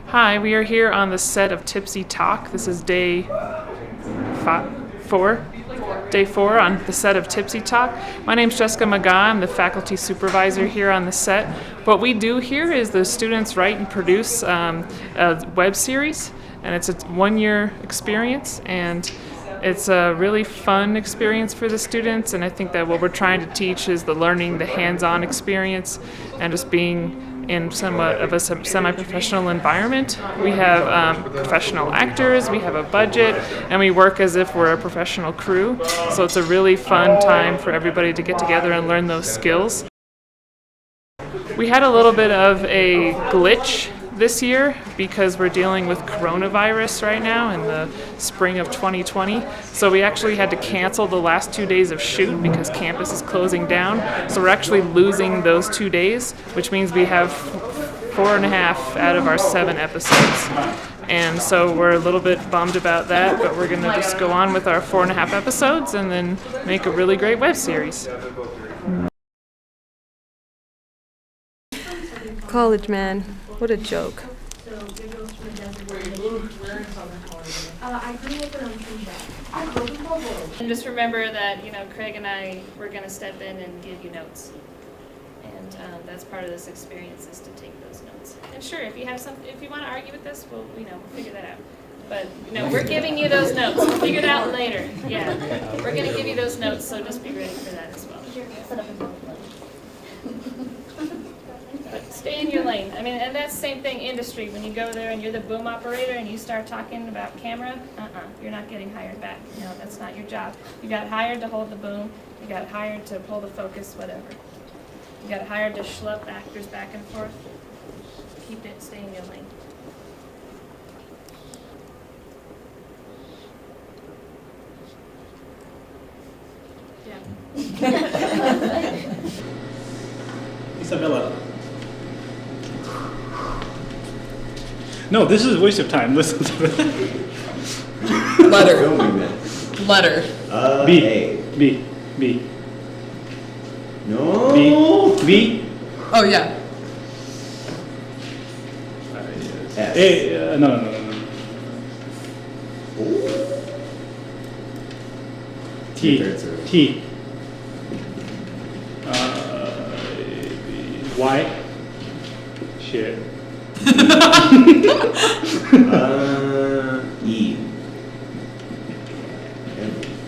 Hi, we are here on the set of Tipsy Talk. This is day 4 on the set of Tipsy Talk. My name's Jessica McGaw. I'm the faculty supervisor here on the set. What we do here is the students write and produce a web series, and it's a 1-year experience, and it's a really fun experience for the students, and I think that what we're trying to teach is the learning, the hands-on experience, and just being in somewhat of a semi-professional environment. We have professional actors, we have a budget, and we work as if we're a professional crew. So it's a really fun time for everybody to get together and learn those skills. We had a little bit of a glitch this year because we're dealing with coronavirus right now in the spring of 2020. So we actually had to cancel the last 2 days of shoot because campus is closing down. So we're actually losing those 2 days, which means we have 4.5 out of our 7 episodes. And so we're a little bit bummed about that, but we're gonna just go on with our 4.5 episodes and then make a really great web series. College, man. What a joke. And just remember that, Craig and I, we're going to step in and give you notes. And that's part of this experience, is to take those notes. And sure, if you have something, if you want to argue with us, we'll figure that out. But, we're giving you those notes. We'll figure it out later. Yeah. We're going to give you those notes, so just be ready for that as well. But stay in your lane. And that's the same thing, industry. When you go there and you're the boom operator and you start talking about camera, you're not getting hired back. No, that's not your job. You got hired to hold the boom. You got hired to pull the focus, whatever. You got hired to schlep actors back and forth. Keep it, stay in your lane. Yeah. Isabella. No, this is a waste of time. Listen to it. Letter. B. No. B. Oh, yeah. S. No. T. Y. Shit. E.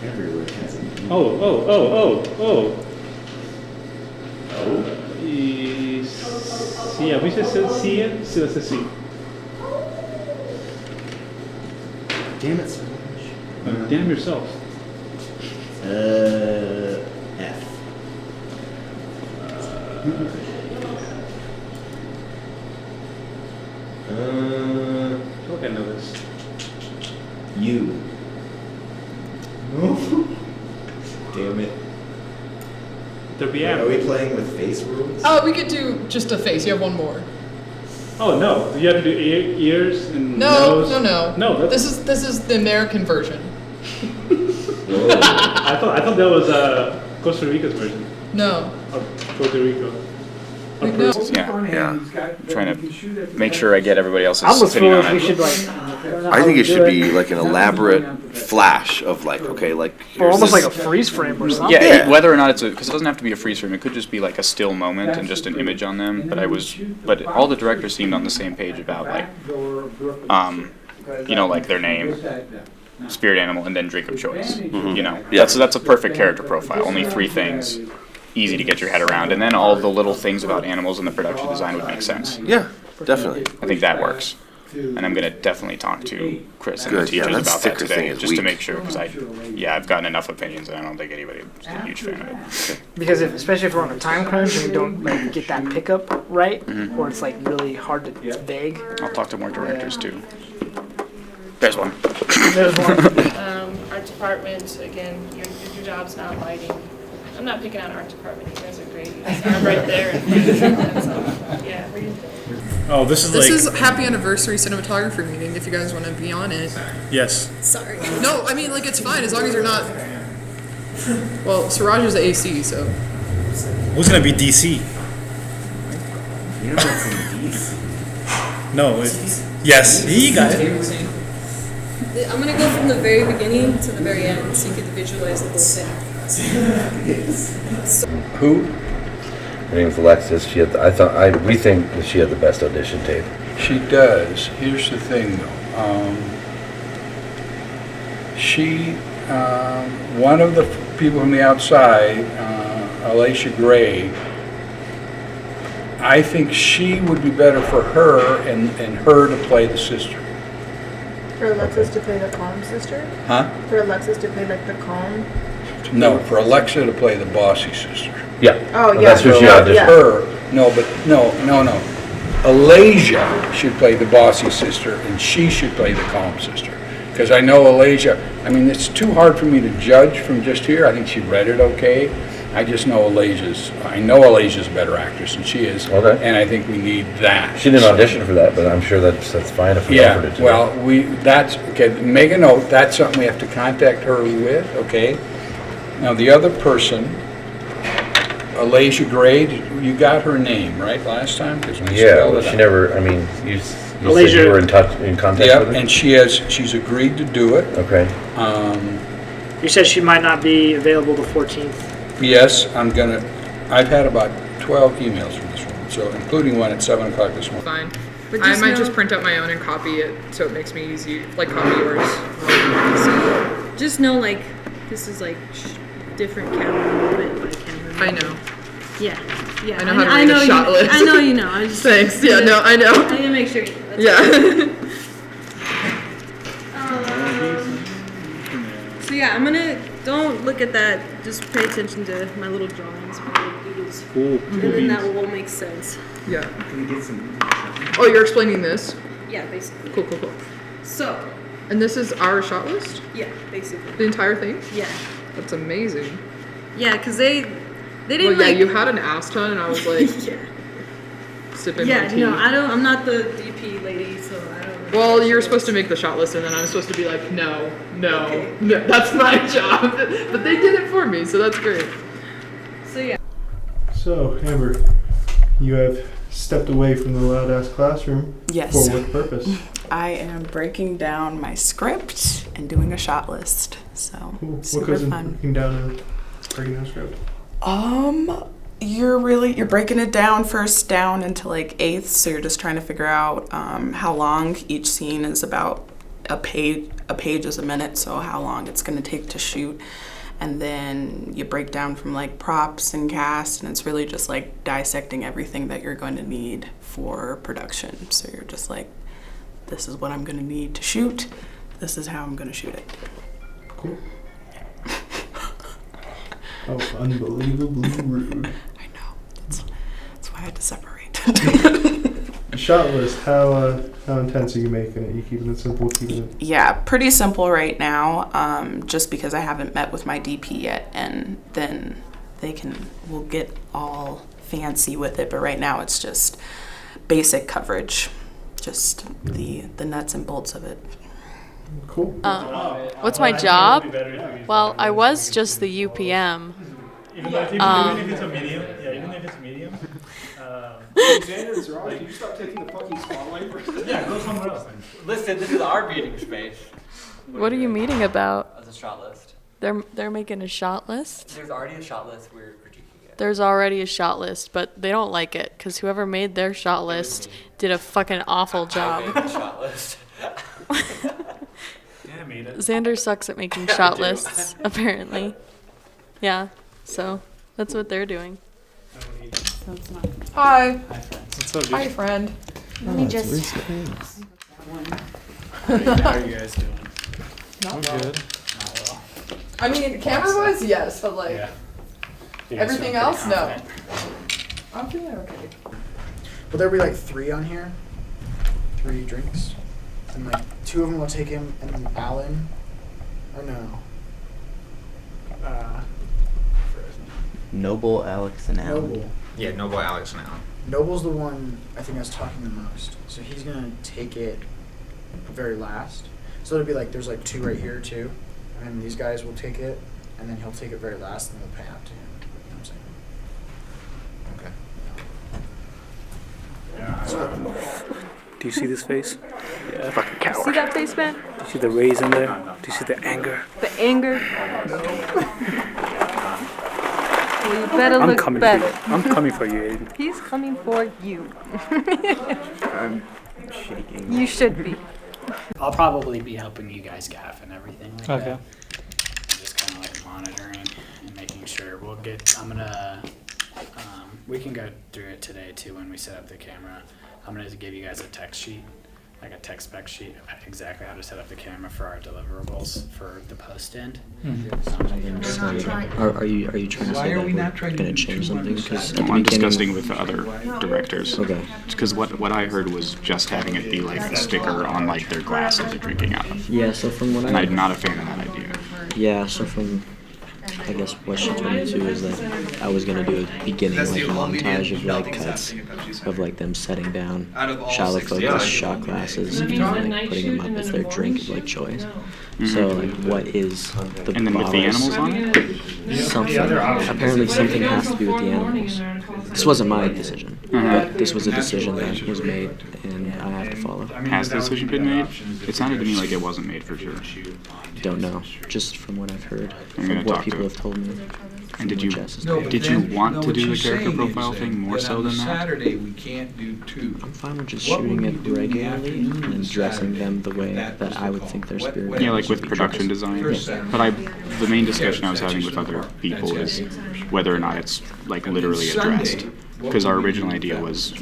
Every word has an E. Oh. Yeah, we just said C it, so that's a C. Damn it so much. Damn yourself. F. I feel like I know this. U. No. Damn it. There be Wait, are we playing with face rules? Oh, we could do just a face. You have one more. Oh no! You have to do ears and nose. No. No, this is the American version. I thought that was Costa Rica's version. No. Puerto Rico. Yeah. I'm trying to make sure I get everybody else's I almost opinion feel on like we it. should I think it should be like an elaborate flash of like, okay, like or here's almost this- like a freeze frame or something. Yeah, whether or not it's because it doesn't have to be a freeze frame. It could just be like a still moment and just an image on them. But all the directors seemed on the same page about like, like their name, spirit animal, and then drink of choice. That's a perfect character profile. Only 3 things, easy to get your head around, and then all the little things about animals in the production design would make sense. Yeah, definitely. I think that works. And I'm going to definitely talk to Chris and the Good, yeah, teachers that about that sticker thing today, is just to weak. make sure, because I've gotten enough opinions, and I don't think anybody is a huge fan of it. Because especially if we're on a time crunch and we don't get that pickup right, or it's really hard to, it's vague. I'll talk to more directors too. There's one. There's one. Art department, again, your job's not lighting. I'm not picking on art department. You guys are great. You guys are right there. Yeah. Oh, this is happy anniversary cinematography meeting. If you guys want to be on it. Yes. Sorry. No, it's fine as long as you're not. Well, Siraj is the AC, so. Who's gonna be DC? You know what's in DC? No. Yes, he got it. I'm gonna go from the very beginning to the very end so you can visualize the whole thing. Who? Her name's Alexis. We think that she had the best audition tape. She does. Here's the thing, though. One of the people from the outside, Alicia Gray, I think she would be better for her and her to play the sister. For Alexis to play the calm sister? Huh? For Alexis to play like the calm? No, for Alexa to play the bossy sister. Yeah. Oh, yeah. That's who she auditioned. Yeah. Her, no. Alasia should play the bossy sister, and she should play the calm sister. Because I know Alasia, I mean, it's too hard for me to judge from just here. I think she read it okay. I just know Alasia's a better actress than she is. Okay. And I think we need that. She didn't audition for that, but I'm sure that's fine if we offered it to her. Well, make a note, that's something we have to contact her with, okay? Now, the other person, Alicia Gray, you got her name, right, last time? 'Cause we spelled it she out. never, I mean, you said Alicia- you were in contact Yep, with her? and she's agreed to do it. Okay. You said she might not be available the 14th. Yes, I've had about 12 emails from this woman, so including one at 7 o'clock this morning. Fine. But I just might know- just print out my own and copy it so it makes me easy, like copy yours. Just know, like, this is like different camera movement by camera. I know. Yeah. Yeah. I know how to read a shot list. I know you know. I just Thanks. Yeah, no, I know. I need to make sure. That's Yeah. So yeah, don't look at that. Just pay attention to my little drawings, my little doodles. Cool. And then that will all make sense. Yeah. Oh, you're explaining this? Yeah, basically. Cool. So, And this is our shot list? yeah, basically. The entire thing? Yeah. That's amazing. Yeah, because they didn't Well, yeah, like... you had an ass ton, and I was like yeah. sipping my Yeah, tea. no, I'm not the DP lady, so I don't know. Well, you're supposed to make the shot list, and then I'm supposed to be like, no, that's my job. But they did it for me, so that's great. So yeah. So, Amber, you have stepped away from the loud ass classroom. Yes. For what purpose? I am breaking down my script and doing a shot list. So Cool. What super goes in fun. breaking down a script? You're breaking it down first down into like eighths, so you're just trying to figure out how long each scene is. About a page is a minute, so how long it's going to take to shoot. And then you break down from like props and cast, and it's really just like dissecting everything that you're going to need for production. So you're just like, this is what I'm going to need to shoot. This is how I'm going to shoot it. Cool. Oh, unbelievably rude. I know. That's why I had to separate. The shot list, how intense are you making it? You keeping it simple, keeping it... Yeah, pretty simple right now, just because I haven't met with my DP yet, and then we'll get all fancy with it, but right now it's just basic coverage, just the nuts and bolts of it. Cool. What's my job? Well, I was just the UPM. Even if it's a medium. Xander, it's wrong. Can you stop taking the fucking spotlight for a second? Yeah, go somewhere else then. Listen, this is our meeting space. What are you meeting about? As a shot list. They're making a shot list? There's already a shot list. We're critiquing it. There's already a shot list, but they don't like it because whoever made their shot list did a fucking awful job. I made the shot list. Yeah, I made it. Xander sucks at making shot lists, apparently. Yeah, so that's what they're doing. Hi. What's up, Hi, friend. Let me just... How are you guys doing? Not I'm well. good. I mean, camera-wise, yes, but like everything else, no. I'm feeling okay. Will there be like 3 on here? 3 drinks? And like 2 of them will take him and Alan? Or no? Noble, Alex, and Alan. Noble. Yeah, Noble, Alex, and Alan. Noble's the one I think that's talking the most. So he's gonna take it very last. So it'll be like there's like 2 right here too. And then these guys will take it and then he'll take it very last and they'll pay out to him. You know what I'm saying? Okay. Do you see this face? Yeah. Fucking coward. See that face, man? Do you see the rays in there? Do you see the anger? The anger. Well, you better I'm look coming better. for you. I'm coming for you, Aiden. He's coming for you. I'm shaking. You should be. I'll probably be helping you guys gaff and everything like Okay. that. Just kind of like monitoring and making sure I'm gonna, we can go through it today too when we set up the camera. I'm gonna give you guys a text sheet, like a tech spec sheet of exactly how to set up the camera for our deliverables for the post end. Are you trying to say that we're going to change something? Because I'm discussing with the other directors. Okay. Because what I heard was just having it be like a sticker on like their glass that they're drinking out of. Yeah. So from what And I'm not a fan of that idea. Yeah. So from I guess what she told me too is that I was gonna do a beginning like montage of like cuts of like them setting down shallow focus shot glasses and like putting them up as their drink of like choice. So like what is the And then with the animals on it? Something. Apparently something has to be with the animals. This wasn't my decision, but this was a decision that was made and I have to follow. Has the decision been made? It sounded to me like it wasn't made for sure. Don't know. Just from what I've heard, I'm gonna from what talk people to have told me. And did you want to do the character profile thing more so than that? Saturday we can't do two. I'm fine with just shooting it regularly and dressing them the way that I would think their spirit. Yeah, like with production design. Yeah. But the main discussion I was having with other people is whether or not it's like literally addressed. Because our original idea was,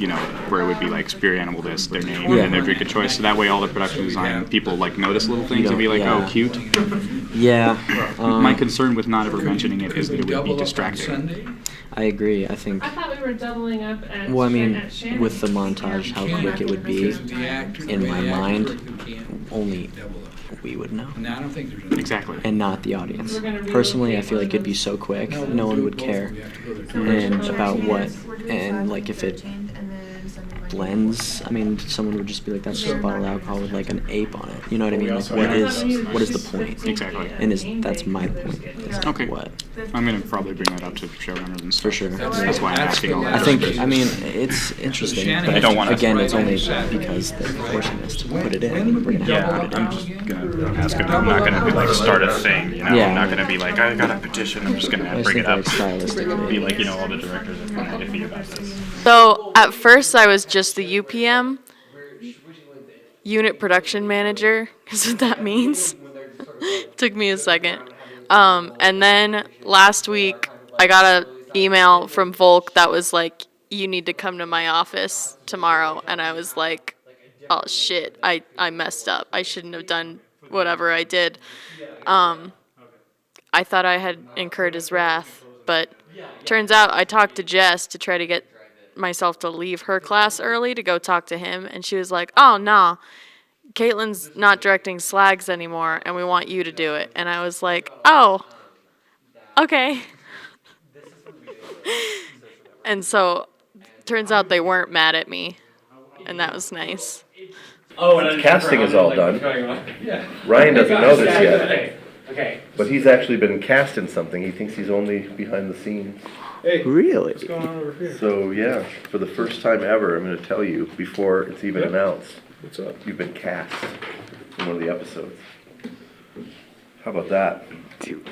where it would be like spirit animal this, their name, and their drink of choice. So that way all the production design people like notice little things and be like, oh, cute. Yeah. My concern with not ever mentioning it is that it would be distracting. I agree. I think. I thought we were doubling up at. Well, I mean, at Shannon. with the montage, how quick it would be, in my mind, only we would know. Exactly. And not the audience. Personally, I feel like it'd be so quick, no one would care. And about what, and like if it blends, I mean, someone would just be like, that's just a bottle of alcohol with like an ape on it. You know what I mean? Like, what is the point? Exactly. And that's my point. Is Okay. What? I'm going to probably bring that up to showrunners and stuff. For sure. That's why I'm asking all that. I think, I mean, it's interesting, but I don't want again, it's only because they're forcing us to put it in. We're gonna have to put it in. I'm just going to ask him. I'm not going to be like, start a thing, Yeah. I'm not going to be like, I got a petition. I'm just going I to just bring it think up. stylistically. Be like, all the directors are kind of iffy about this. So at first I was just the UPM, unit production manager, is what that means. Took me a second. And then last week I got an email from Volk that was like, you need to come to my office tomorrow. And I was like, oh shit, I messed up. I shouldn't have done whatever I did. I thought I had incurred his wrath, but turns out I talked to Jess to try to get myself to leave her class early to go talk to him, and she was like, oh, nah, Caitlin's not directing Slags anymore, and we want you to do it. And I was like, oh, okay. And so, turns out they weren't mad at me, and that was nice. Casting is all done. Ryan doesn't know this yet. But he's actually been cast in something. He thinks he's only behind the scenes. Hey, really? What's going on over here? So yeah, for the first time ever, I'm going to tell you before it's even announced. What's up? You've been cast in one of the episodes. How about that?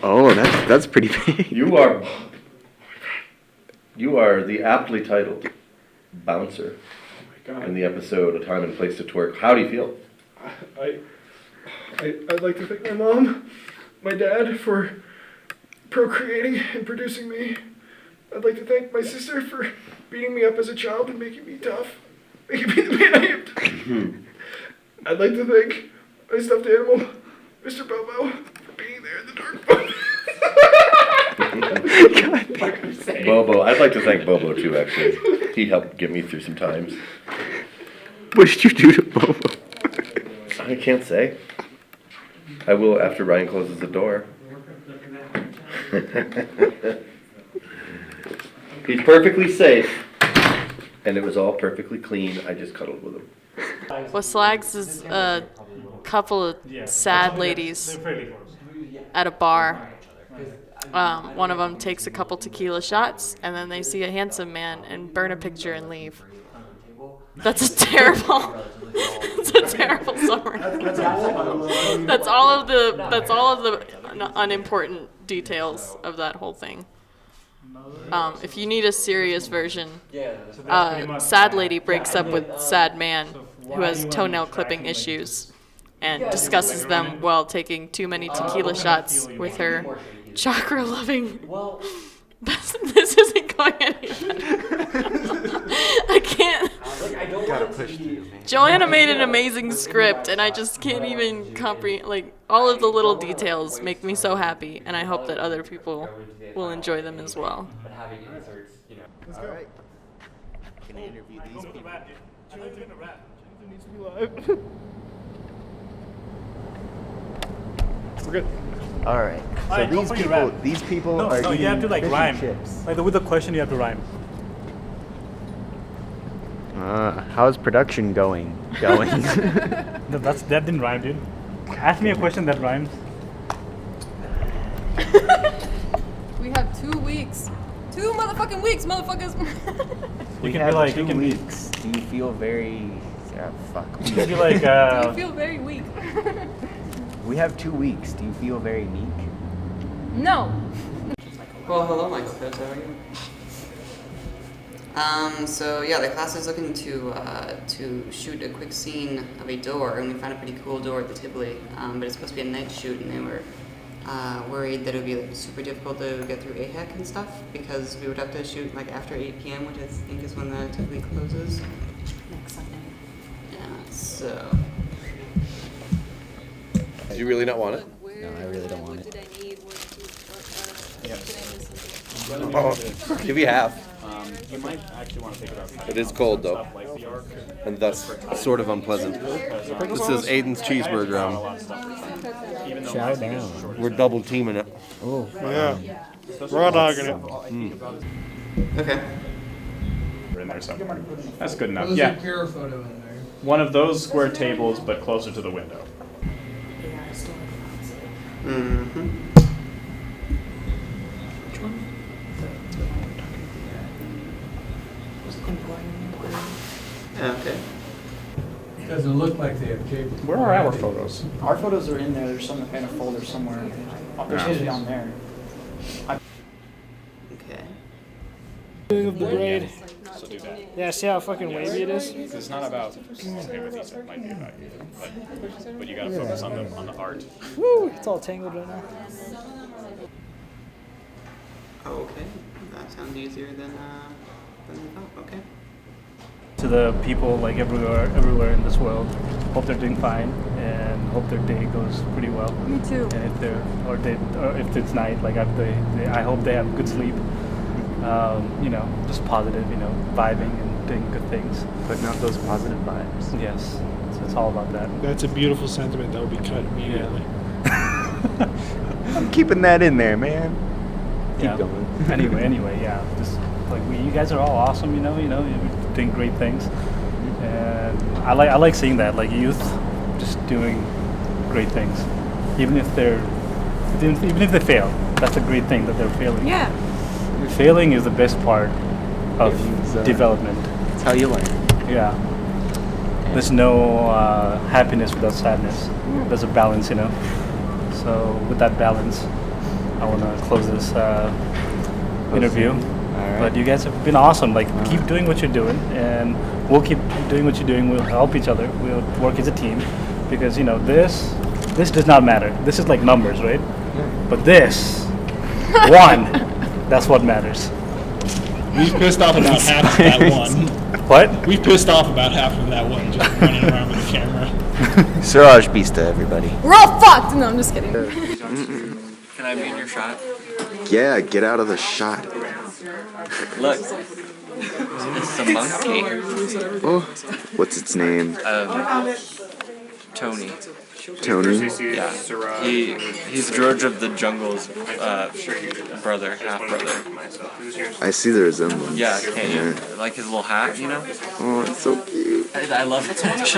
Oh, that's pretty big. You are the aptly titled bouncer in the episode A Time and Place to Twerk. How do you feel? I'd like to thank my mom, my dad for procreating and producing me. I'd like to thank my sister for beating me up as a child and making me tough, making me the man I am today. I'd like to thank my stuffed animal, Mr. Bobo, for being there in the dark. Bobo, I'd like to thank Bobo too, actually. He helped get me through some times. What did you do to Bobo? I can't say. I will after Ryan closes the door. He's perfectly safe, and it was all perfectly clean. I just cuddled with him. Well, Slags is a couple of sad ladies at a bar. One of them takes a couple tequila shots, and then they see a handsome man and burn a picture and leave. That's a terrible. That's a terrible summary. That's all of the unimportant details of that whole thing. If you need a serious version, sad lady breaks up with sad man who has toenail clipping issues and discusses them while taking too many tequila shots with her chakra loving. This isn't going any better. I can't. Gotta push through, man. Joanna made an amazing script, and I just can't even comprehend. Like, all of the little details make me so happy, and I hope that other people will enjoy them as well. All right. Can I interview these people? We're good. All right. So these people are no, eating you have to like fish rhyme. and chips. Like with the question, you have to rhyme. How's production going? No, that didn't rhyme, dude. Ask me a question that rhymes. We have 2 weeks. 2 motherfucking weeks, motherfuckers. We can have be like, 2 you can be- weeks. Do you feel very? Fuck. You can be like. Do you feel very weak? We have 2 weeks. Do you feel very meek? No. Well, hello, Michael Pitts. How are you? So yeah, the class is looking to shoot a quick scene of a door, and we found a pretty cool door at the Tivoli. But it's supposed to be a night shoot, and they were worried that it would be like super difficult to get through AHEC and stuff because we would have to shoot like after 8 p.m., which I think is when the Tivoli closes. Next Sunday. Yeah. So. Do you really not want it? No, I really don't want it. Oh, give you half. You might actually want to take it out. It is cold though, and thus sort of unpleasant. This is Aiden's cheeseburger. Shout down. We're double teaming it. Oh, Yeah. Raw dogging it. Okay. In there somewhere. That's good enough. Yeah. One of those square tables, but closer to the window. Mm-hmm. Which one? Yeah, okay. Doesn't look like they have cable. Where are our photos? Our photos are in there. There's some kind of folder somewhere. They're supposed to be on there. Okay. Of the braid. So do that. Yeah, see how fucking wavy it is? It's not about sympathy, it might be about you. But you gotta focus on the art. Woo! It's all tangled right now. Oh, okay. That sounds easier than I thought. Okay. To the people like everywhere in this world, hope they're doing fine and hope their day goes pretty well. Me too. And if it's night, like I hope they have good sleep. Just positive, vibing and doing good things. Putting out those positive vibes. Yes, so it's all about that. That's a beautiful sentiment that will be cut immediately. I'm keeping that in there, man. Keep going. anyway, yeah. Just like you guys are all awesome. You're doing great things, and I like seeing that, like youth, just doing great things, even if they fail. That's a great thing that they're failing. Yeah. Failing is the best part of development. It's how you learn. Yeah. There's no happiness without sadness. There's a balance, So with that balance, I want to close this interview. But you guys have been awesome. Like, keep doing what you're doing, and we'll keep doing what you're doing. We'll help each other. We'll work as a team, because this does not matter. This is like numbers, right? But this one, that's what matters. We've pissed off about half of that one. What? We've pissed off about half of that one just running around with the camera. Siraj Bista, everybody. We're all fucked. No, I'm just kidding. Can I be in your shot? Yeah, get out of the shot. Look, it's a monkey. Oh, what's its name? Tony. Tony? Yeah. He's George of the Jungle's brother, half brother. I see the resemblance. Yeah, can't you? Like his little hat, Oh, it's so cute. I love it so much.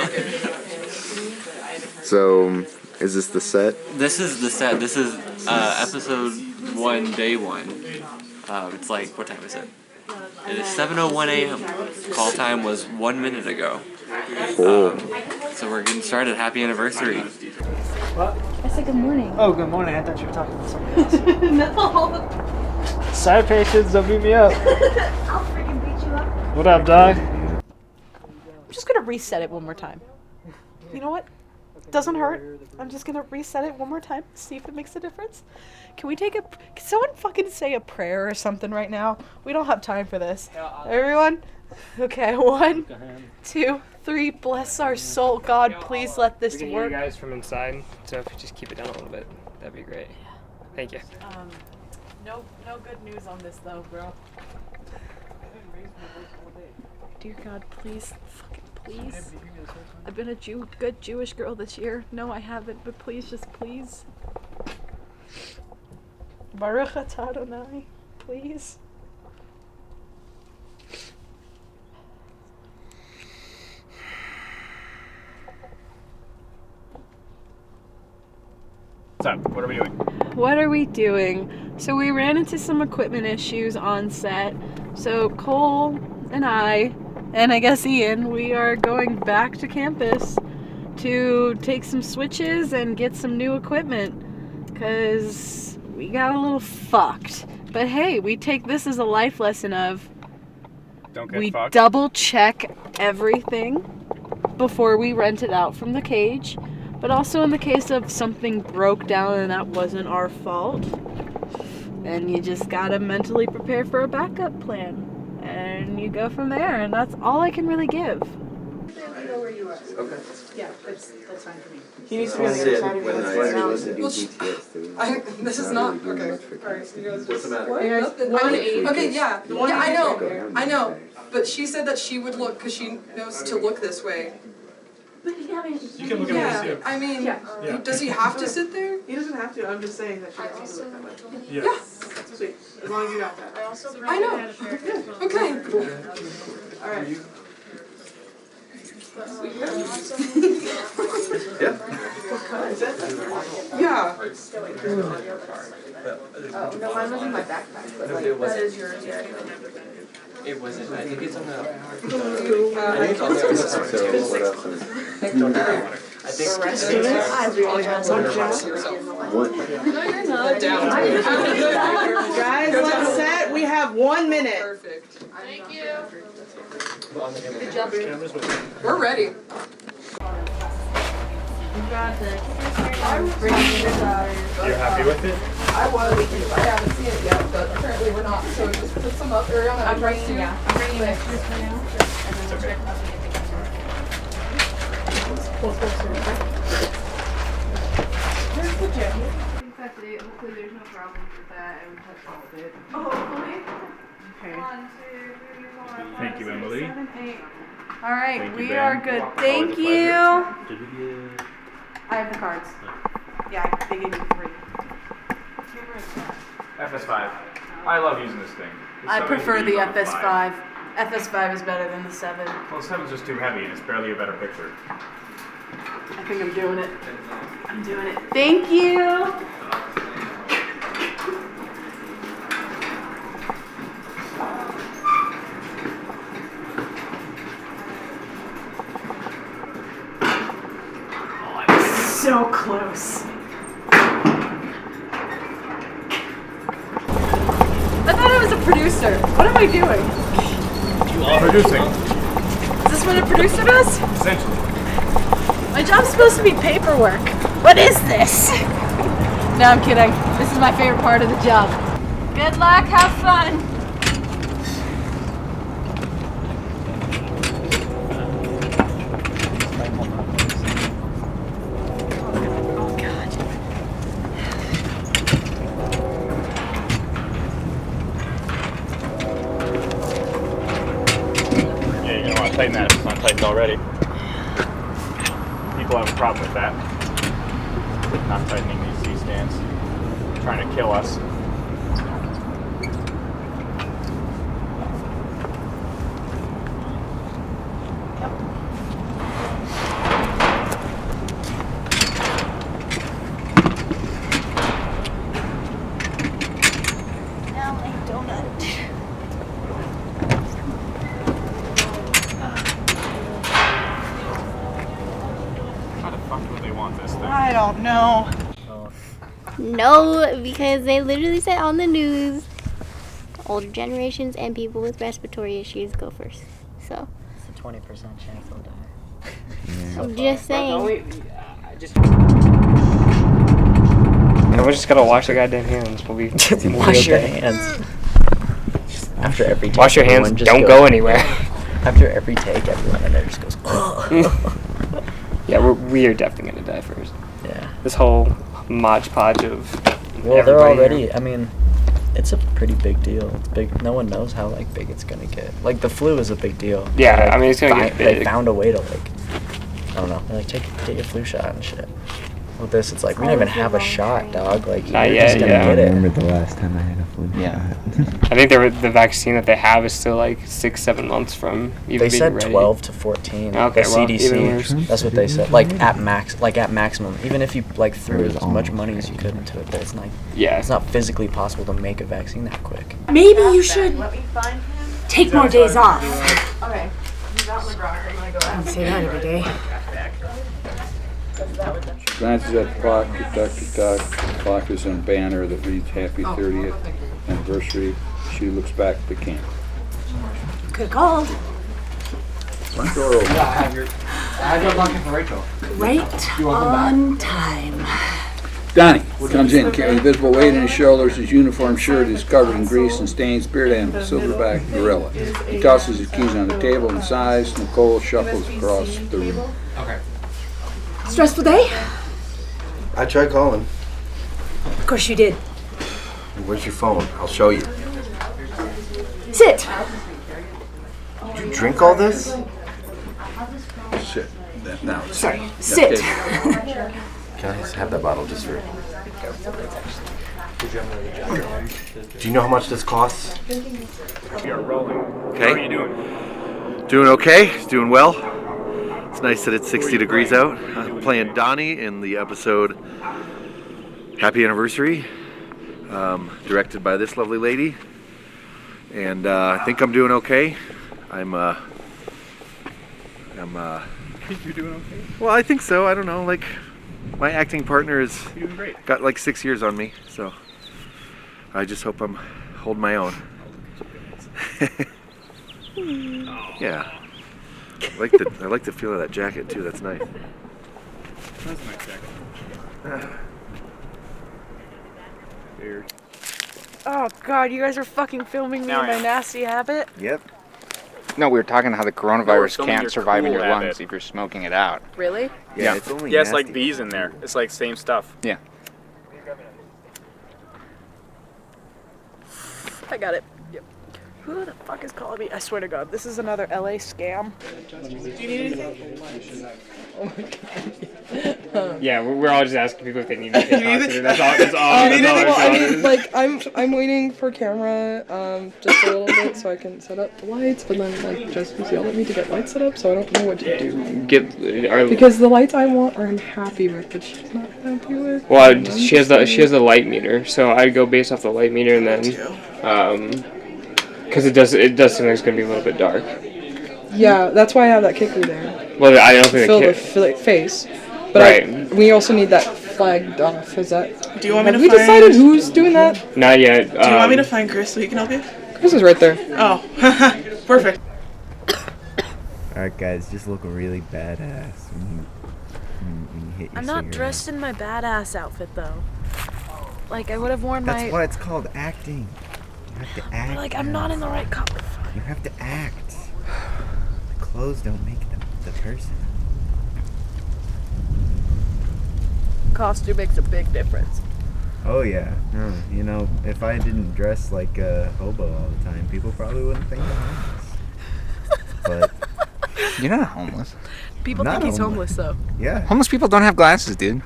So, is this the set? This is the set. This is episode 1, day 1. It's like, what time is it? It is 7:01 a.m. Call time was 1 minute ago. So we're getting started. Happy anniversary. What? I said good morning. Oh, good morning. I thought you were talking to somebody else. No. Sorry, patience. Don't beat me up. I'll freaking beat you up. What up, dog? I'm just gonna reset it one more time. You know what? Doesn't hurt. I'm just gonna reset it one more time, see if it makes a difference. Can someone fucking say a prayer or something right now? We don't have time for this. Everyone? Okay, 1, 2, 3. Bless our soul, God. Please let this We can work. hear you guys from inside, so if you just keep it down a little bit, that'd be great. Thank you. No good news on this though, bro. Dear God, please, fucking please. I've been a good Jewish girl this year. No, I haven't, but please, just please. Baruch atah Adonai, please. What's up? What are we doing? What are we doing? So we ran into some equipment issues on set. So Cole and I guess Ian, we are going back to campus to take some switches and get some new equipment because we got a little fucked. But hey, we take this as a life lesson of Don't get we fucked. double check everything before we rent it out from the cage. But also in the case of something broke down and that wasn't our fault, then you just gotta mentally prepare for a backup plan. And you go from there, and that's all I can really give. Okay. Yeah, that's fine for me. He needs to be on the other side of this is not okay. Alright, you guys just Okay, yeah. Yeah, I know. But she said that she would look because she knows to look this way. But you can look at me too. I mean, does he have to sit there? He doesn't have to. I'm just saying that she has to look that way. Yeah. Sweet. As long as you got that. I know. Okay. Alright. Yeah. Oh, no, mine was in my backpack, but like, that is yours, yeah. It wasn't. I think it's on the. I think it's on the. I think. Guys, let's set. We have 1 minute. Perfect. Thank you. Good job. We're ready. You're happy with it? I was. I haven't seen it yet, but apparently we're not. So just put some up. Ariana, I'm bringing extras for now. It's okay. Where's the jacket? Hopefully there's no problems with that. I would have solved it. Oh, hopefully. Okay. 1, 2, 3, 4, 5, Thank you, 6, Emily. 7, 8. All right, Thank you, we Ben. are good. Always Thank a you. pleasure. Did we get... I have the cards. Yeah, they gave me 3. FS5. I love using this thing. I prefer the FS5. FS5 is better than the 7. Well, the 7's just too heavy and it's barely a better picture. I think I'm doing it. I'm doing it. Thank you. So close. I thought I was a producer. What am I doing? You are producing. Is this what a producer does? Essentially. My job's supposed to be paperwork. What is this? No, I'm kidding. This is my favorite part of the job. Good luck, have fun. Yeah, you're gonna want to tighten that if it's not tightened already. People have a problem with that. Not tightening these C-stands. Trying to kill us. Now my donut. the fuck would they want this thing? I don't know. No, because they literally said on the news, older generations and people with respiratory issues go first. So It's a 20% chance they'll die. I'm just saying. Yeah, we just gotta wash the goddamn hands. We'll be Wash your hands. After every take, wash your hands. everyone just Don't goes- go anywhere. After every take, everyone in there just goes. Yeah, we are definitely gonna die first. Yeah. This whole Modge Podge of Well, they're everybody already. here. I mean, it's a pretty big deal. It's big. No one knows how big it's gonna get. Like the flu is a big deal. Yeah, They, I mean, it's gonna get They big. found a way to I don't know. They're like get your flu shot and shit. With this, it's like we don't even have a shot, dog. Like Not you're yet, just gonna yeah. get I it. remember the last time I had a flu shot. I think the vaccine that they have is still like 6-7 months from even They being said ready. 12 to 14. Okay, the well, even worse. CDC. That's what they said. Like at maximum. Even if you like threw as much money as you could into it, it's not. Yeah. It's not physically possible to make a vaccine that quick. Maybe you should take more days off. Okay. You got my drawer. I'm gonna go I don't say that every day. Glances at the clock, tick-tock, tick-tock. The clock is on a banner that reads Happy 30th Anniversary. She looks back at the camp. Could've called. Front door open. I have your bucket for Rachel. Right You want them on time. Donnie comes in, carrying visible weight on his shoulders. His uniform shirt is covered in grease and stains. Spirit animal, silverback gorilla. He tosses his keys on the table and sighs. Nicole shuffles across the room. Okay. Stressful day? I tried calling. Of course you did. Where's your phone? I'll show you. Sit. Did you drink all this? Sit. Now. Sorry. Yeah, Sit. Can I just have that bottle just for... Do you know how much this costs? We are rolling. Okay. How are you doing? Doing okay, doing well. It's nice that it's 60 degrees out. I'm playing Donnie in the episode Happy Anniversary, directed by this lovely lady. And I think I'm doing okay. You're doing okay? Well, I think so. I don't know. Like, my acting partner has You're doing great. got like 6 years on me, so I just hope I'm holding my own. Yeah. I like the feel of that jacket too. That's nice. That's a nice jacket. Weird. Oh god, you guys are fucking filming me Now in I my am. nasty habit? Yep. No, we were talking how the No, we're coronavirus filming can't your survive in cool your lungs habit. if you're smoking it out. Really? Yeah, it's only it's like nasty. bees in there. It's like same stuff. Yeah. I got it. Yep. Who the fuck is calling me? I swear to God, this is another LA scam. Do you need anything? Yeah, we're all just asking people if they need anything. That's all. That's all. I That's all. mean, That's all. like I'm waiting for camera, just a little bit so I can set up the lights. But then like Jessica's yelled at me to get lights set up, so I don't know what to do. Because the lights I want are I'm happy with, but she's not happy with. Well, she has the light meter, so I'd go based off the light meter, and then because it does seem like it's gonna be a little bit dark. Yeah, that's why I have that kicker there. Well, I don't think fill the the face. But Right. we also need that flagged off. Is that? Do you want me have to we find- decided who's doing that? Not yet. Do you want me to find Chris so he can help you? Chris is right there. Oh, perfect. Alright guys, just look really badass when you hit your I'm not cigarette. dressed in my badass outfit though. Like I would have worn That's my. why it's called acting. You have to act. But like I'm not in the right color. You have to act. The clothes don't make the person. Costume makes a big difference. Oh yeah. No, you know, if I didn't dress like a hobo all the time, people probably wouldn't think I'm homeless. But You're not homeless. People Not think he's homeless. homeless though. yeah. Homeless people don't have glasses, dude.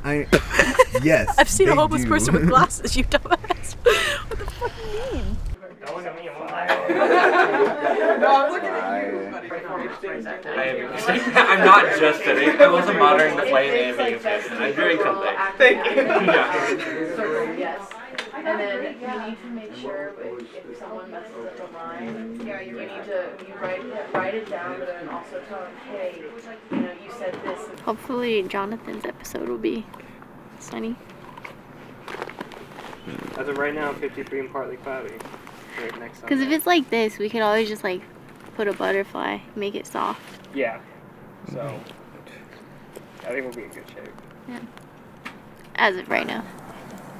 Yes. I've seen a they homeless do. person with glasses. You dumbass. What the fuck do you mean? I'm not just sitting. I wasn't monitoring the plane and being a fan. I'm doing something. Thank you. Yeah. And then you need to make sure if someone messes up a line, you need to write it down, but then also tell them, hey, you said this. Hopefully Jonathan's episode will be sunny. As of right now, 53 and partly cloudy. Right next Because if it's like this, we could always just like put a butterfly, make it soft. Yeah. So, I think we'll be in good shape. Yeah. As of right now.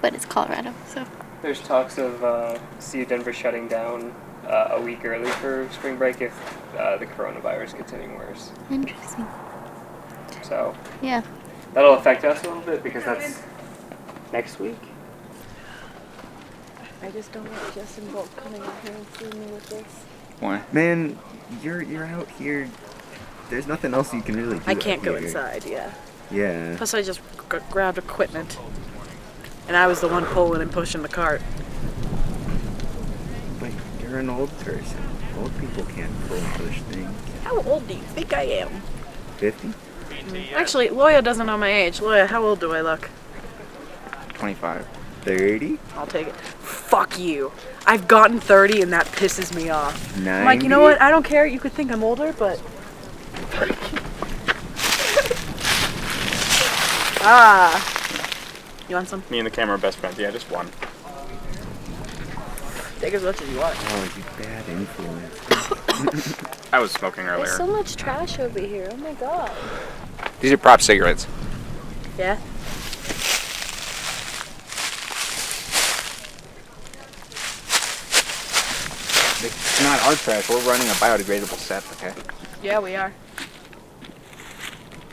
But it's Colorado, so. There's talks of CU Denver shutting down a week early for spring break if the coronavirus gets any worse. Interesting. So, yeah. That'll affect us a little bit because that's next week. I just don't want Justin Bolt coming out here and seeing me with this. Why? Man, you're out here. There's nothing else you can really do. I can't out go here. inside, yeah. Yeah. Plus I just grabbed equipment. And I was the one pulling and pushing the cart. But you're an old person. Old people can't pull and push things. How old do you think I am? 50? Actually, Loya doesn't know my age. Loya, how old do I look? 25. 30? I'll take it. Fuck you. I've gotten 30 and that pisses me off. 90? I'm like, you know what? I don't care. You could think I'm older, but... You want some? Me and the camera are best friends. Yeah, just one. Take as much as you want. Oh, you bad influence. I was smoking earlier. There's so much trash over here. Oh my god. These are prop cigarettes. Yeah? It's not our trash. We're running a biodegradable set, okay? Yeah, we are.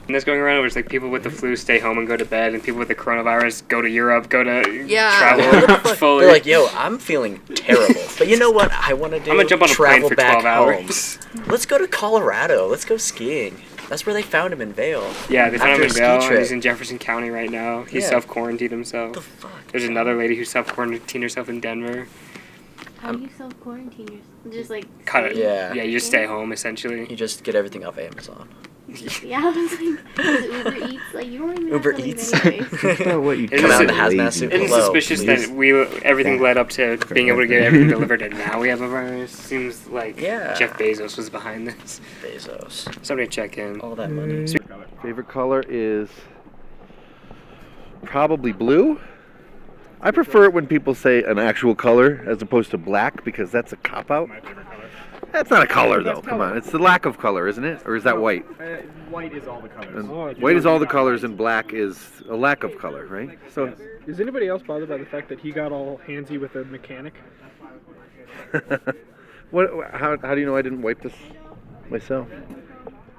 And this going around, it's like people with the flu stay home and go to bed, and people with the coronavirus go to Europe, go to travel fully. They're like, yo, I'm feeling terrible. But you know what I want to do? I'm gonna jump on a plane Travel for back 12 hours. home. Let's go to Colorado. Let's go skiing. That's where they found him in Vail. Yeah, they found him After in a ski Vail, and trip. he's in Jefferson County right now. He Yeah. self-quarantined himself. What the fuck? There's another lady who self-quarantined herself in Denver. How do you self-quarantine yourself? Just like... Cut it. Yeah. Yeah, you just stay home, essentially. You just get everything off Amazon. Yeah, I was like, Uber Eats, like, you don't even Uber have to leave Eats. anyways. It's not what you Isn't come out in it- the hazmat suit. Isn't it Hello, suspicious please. that everything led up to being able to get everything delivered, and now we have a virus? Seems like Yeah. Jeff Bezos was behind this. Bezos. Somebody check in. All that money. Favorite color is probably blue. I prefer it when people say an actual color as opposed to black because that's a cop-out. That's not a color though. Come on, it's the lack of color, isn't it? Or is that white? White is all the colors. And white is all the colors and black is a lack of color, right? So Is anybody else bothered by the fact that he got all handsy with a mechanic? what? How do you know I didn't wipe this myself?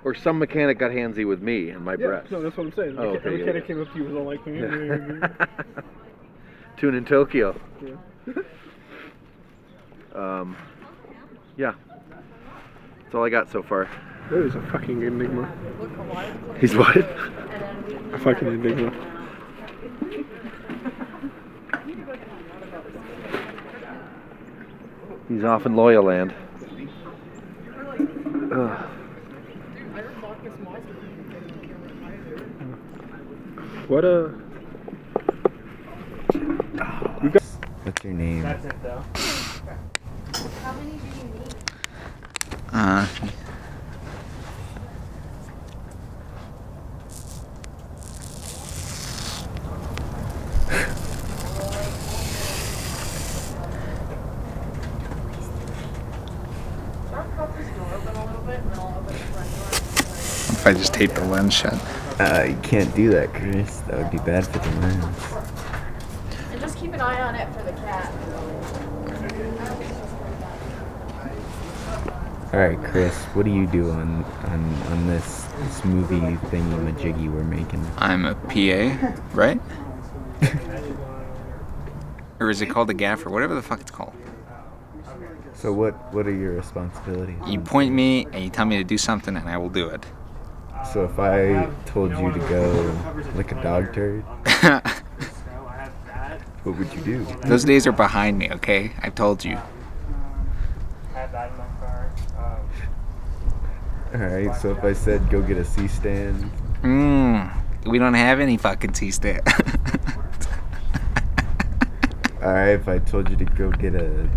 Or some mechanic got handsy with me and my breath. No, that's what I'm saying. Oh, The okay, mechanic yeah. came up to you and was all like, Tune in Tokyo. Yeah. Yeah. That's all I got so far. That is a fucking enigma. He's what? A fucking enigma. He's off in Loyal Land. Ugh. What a... What's your name? That's it, though. How many do you need? If I just tape the lens shut. You can't do that, Chris. That would be bad for the lens. And just keep an eye on it for the cat. All right, Chris. What do you do on this movie thingy majiggy we're making? I'm a PA, right? Or is it called a gaffer? Whatever the fuck it's called. So what are your responsibilities? You point me and you tell me to do something and I will do it. So if I told you to go lick a dog turd, what would you do? Those days are behind me, okay? I've told you. Have that in my car. All right. So if I said go get a C-stand, We don't have any fucking C-stand. Alright, if I told you to go get an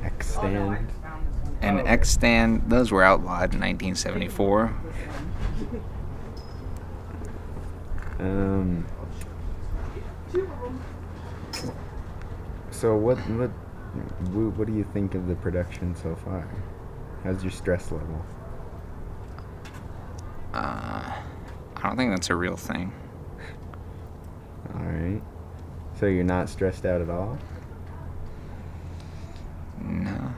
X stand. An X stand, those were outlawed in 1974. So what do you think of the production so far? How's your stress level? I don't think that's a real thing. Alright. So you're not stressed out at all? No.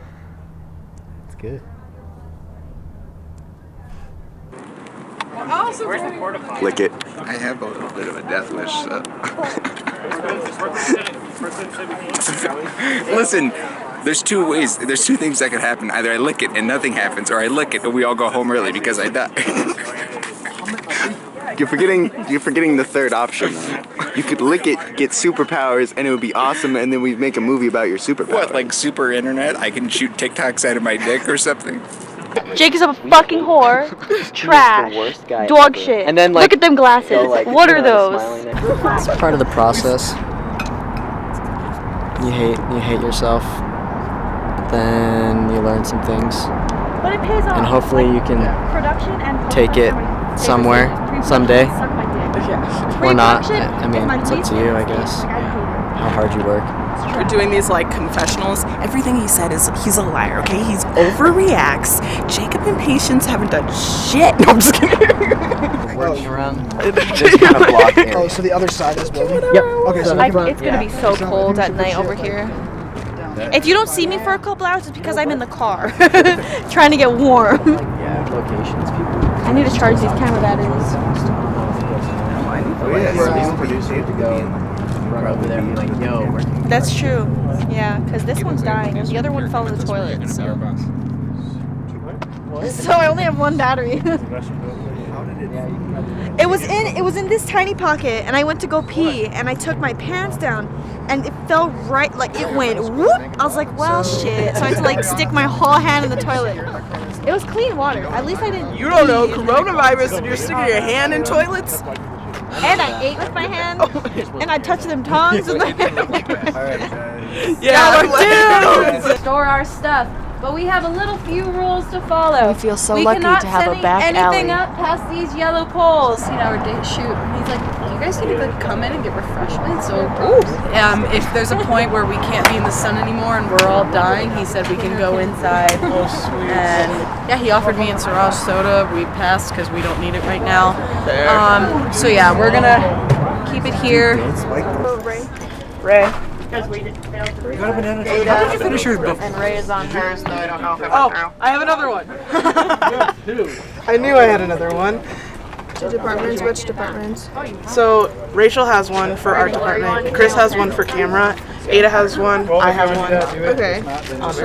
That's good. Lick it. I have a little bit of a death wish, so. Listen, there's two things that could happen. Either I lick it and nothing happens, or I lick it and we all go home early because I die. You're forgetting the third option. You could lick it, get superpowers, and it would be awesome, and then we'd make a movie about your superpowers. What, like super internet? I can shoot TikToks out of my dick or something? Jake is a fucking whore. Trash. Dog shit. And then, like, look at them glasses. go, like, what are you know, those? It's part of the process. You hate yourself, but then you learn some things, But it pays off. and hopefully you can Production and take it somewhere someday, or not. Pre-production I mean, it's up to you, I guess. How hard you work. We're doing these like confessionals. Everything he said is he's a liar, okay? He's overreacts. Jacob and Patience haven't done shit. No, I'm just kidding. Working around this kind of block area. Oh, so the other side is building? Yep. Okay, so It's gonna be so cold at night over here. If you don't see me for a couple hours, it's because I'm in the car trying to get warm. Yeah, locations, people. I need to charge these camera batteries. These producers have to go run over there and be like, yo, we're That's true. Yeah, because this one's dying and the other one fell in the toilet. So I only have one battery. It was in this tiny pocket, and I went to go pee, and I took my pants down, and it fell right, like it went whoop. I was like, well, shit. So I had to like stick my whole hand in the toilet. It was clean water. At least I didn't. You don't know coronavirus and you're sticking your hand in toilets? And I ate with my hand, and I touched them tongs with my hand. Yeah, we're doomed. Store our stuff. But we have a little few rules to follow. We feel so we lucky cannot to have a send back anything alley. up past these yellow poles. You know, shoot. He's like, you guys need to like come in and get refreshments. So, If there's a point where we can't be in the sun anymore and we're all dying, he said we can go inside. Oh, sweet. And yeah, he offered me and Siraj soda. We passed because we don't need it right now. So yeah, we're gonna keep it here. Ray. Because we didn't fail to got a banana. How did you finish yours, Bill? And Ray is on hers, though I don't know if it Oh, went through. I have another one. I knew I had another one. Two departments? Which departments? So Rachel has one for art department. Chris has one for camera. Ada has one. I have one. Okay.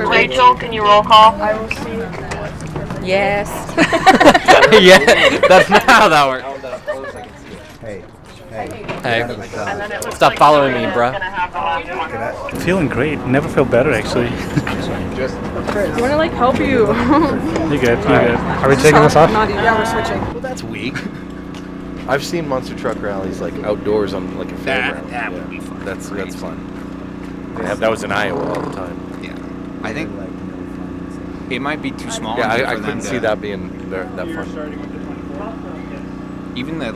Rachel, can you roll call? I will see. Yes. Yeah, that's not how that works. Hey. Stop following me, bro. Feeling great. Never felt better, actually. You want to like help you? You're good. You're good. Are we taking this off? Yeah, we're switching. Well, that's weak. I've seen monster truck rallies like outdoors on like a fairground. That would be fun. That's fun. That was in Iowa all the time. Yeah, I think it might be too small. Yeah, I for them couldn't to- see that being that fun. Even the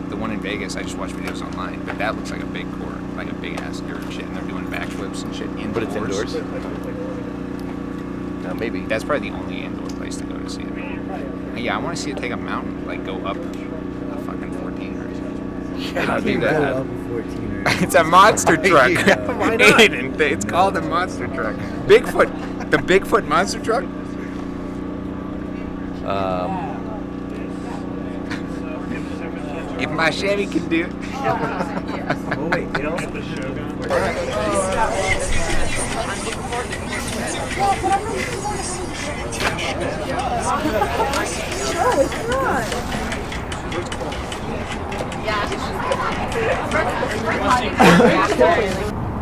the one in Vegas, I just watched videos online, but that looks like a big court, like a big ass dirt shit, and they're doing backflips and shit indoors. But it's indoors? Maybe. That's probably the only indoor place to go to see it. Yeah, I want to see it take a mountain, like go up a fucking 14 or something. Yeah, do that. It's a monster truck. Why not? Aiden, it's called a monster truck. Bigfoot. The Bigfoot monster truck? If my Chevy can do it. Oh, wait, it also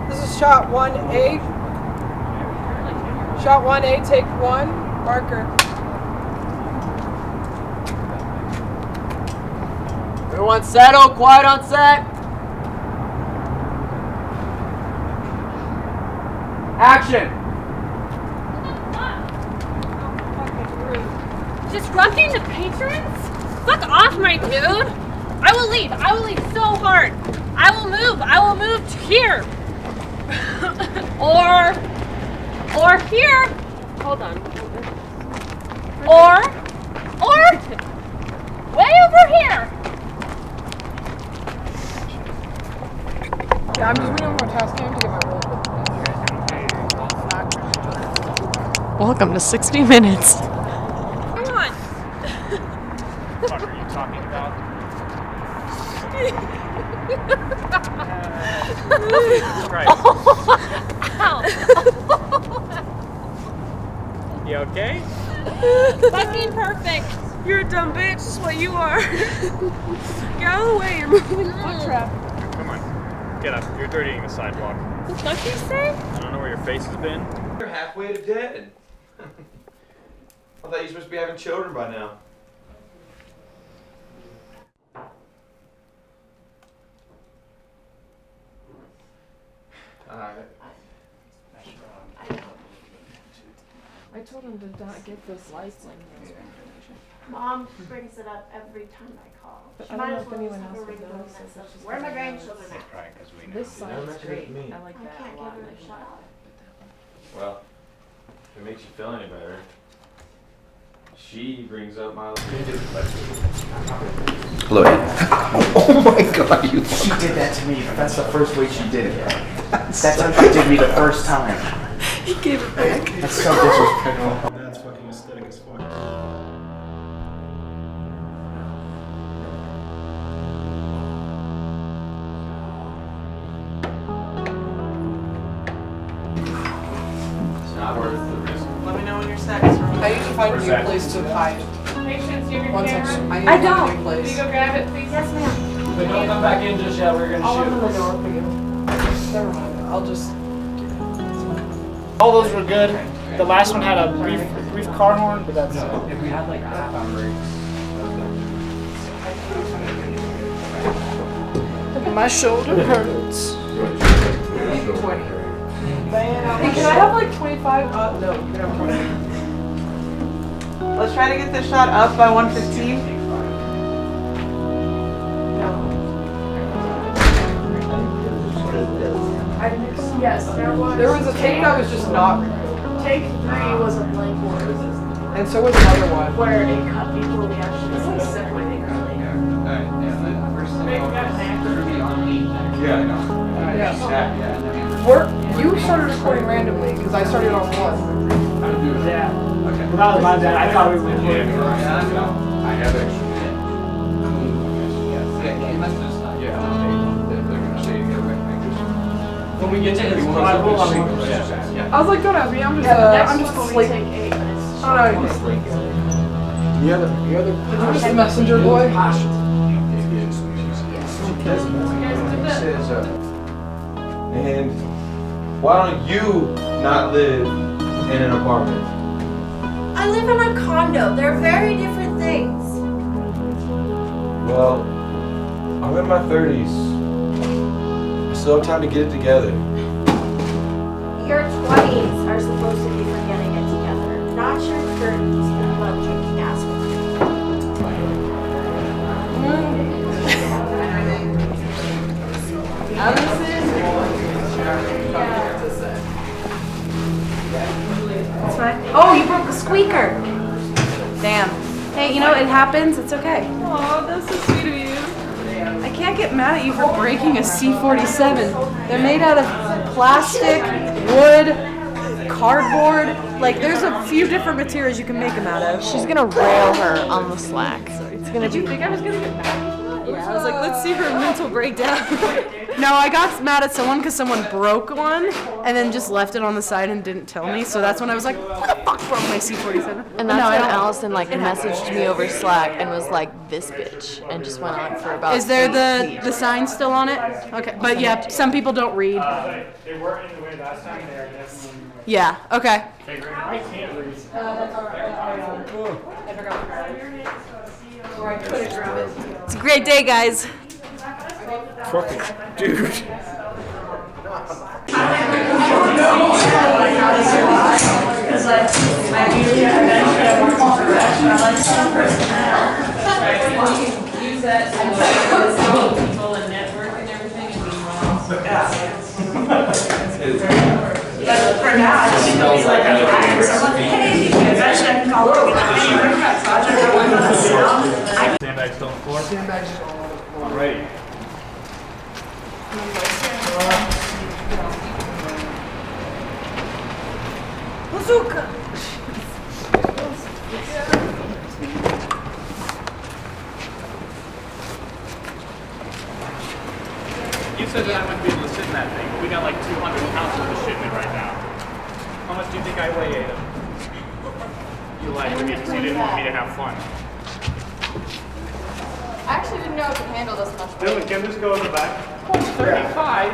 This is shot 1A. Shot 1A, take one. Marker. Everyone settle, quiet on set. Action! Disrupting the patrons? Fuck off, my dude! I will leave so hard! I will move to here! or here! Hold on. Or way over here! Yeah, I'm just waiting on my task cam to get my roll. Welcome to 60 minutes. Come on! What are you talking about? Ow! You okay? Fucking perfect! You're a dumb bitch, is what you are. Get out of the way, you're moving the foot traffic. Come on. Get up. You're dirtying the sidewalk. What did you say? I don't know where your face has been. You're halfway to dead. I thought you were supposed to be having children by now. I told him to not get those lights on. Mom brings it up every time I call. But She I might don't know as if well anyone just have else a would regular notice message. it, but Where are my she's grandchildren gonna at? This side's great. I like I that can't a lot. give her a shot. Well, if it makes you feel any better, she brings up my. Hello. Oh my God, you. She did that to me. That's the first way she did it. That's how she did me the first time. He gave it back. That's so disrespectful. That's fucking aesthetic as fuck. It's not worth the risk. Let me know when you're set. I usually find a new place to hide. Patience, do you have your Once camera? I need to find a new Will you place. go grab it, please? Yes, ma'am. But don't come back in just yet, we're gonna I'll shoot. open the door for you. Never mind. I'll just. All those were good. The last one had a brief car horn, but that's it. If we had like half-hour breaks. My shoulder hurts. 20. Hey, can I have like 25? No, you can have 20. Let's try to get this shot up by 1:15. Yes, there was. There was a take that was just not. Take 3 was a blank one. And so was another one. Where it cut before we actually separated early. Yeah, I know. You started recording randomly because I started on 1. Yeah. Okay. Well, that was my bad. I thought we were recording. I have extra. When we get to his Bible, I was like, don't ask me. I'm just Only asleep. take 8 minutes. I'm not asleep. The other. I'm just the messenger boy. And why don't you not live in an apartment? I live in a condo. They're very different things. Well, I'm in my 30s. I still have time to get it together. Your 20s are supposed to be for getting it together, not your 30s that love drinking aspirin. That's fine. Oh, you broke the squeaker. Damn. Hey, you know, it happens. It's okay. Aw, that's so sweet of you. I can't get mad at you for breaking a C-47. They're made out of plastic, wood, cardboard. Like, there's a few different materials you can make them out of. She's gonna rail her on the Slack. It's gonna Did you think I was gonna get mad? Yeah, I was like, let's see her mental breakdown. No, I got mad at someone because someone broke one and then just left it on the side and didn't tell me. So that's when I was like, who the fuck broke my C-47? And that's when Allison messaged me over Slack and was like, this bitch, and just went on for about. Is there the sign still on it? Okay, but yeah, some people don't read. They weren't in the way last time. They are this. Yeah. Okay. I can't read. It's a great day, guys. Fucking dude. Sandbags still on the floor? Sandbags all right. Bazooka! You said that I wouldn't be able to sit in that thing, but we got like 200 pounds worth of shipment right now. How much do you think I weigh, Ada? You lied to me because you didn't want me to have fun. I actually didn't know I could handle this much. Dylan, can this go in the back? 35?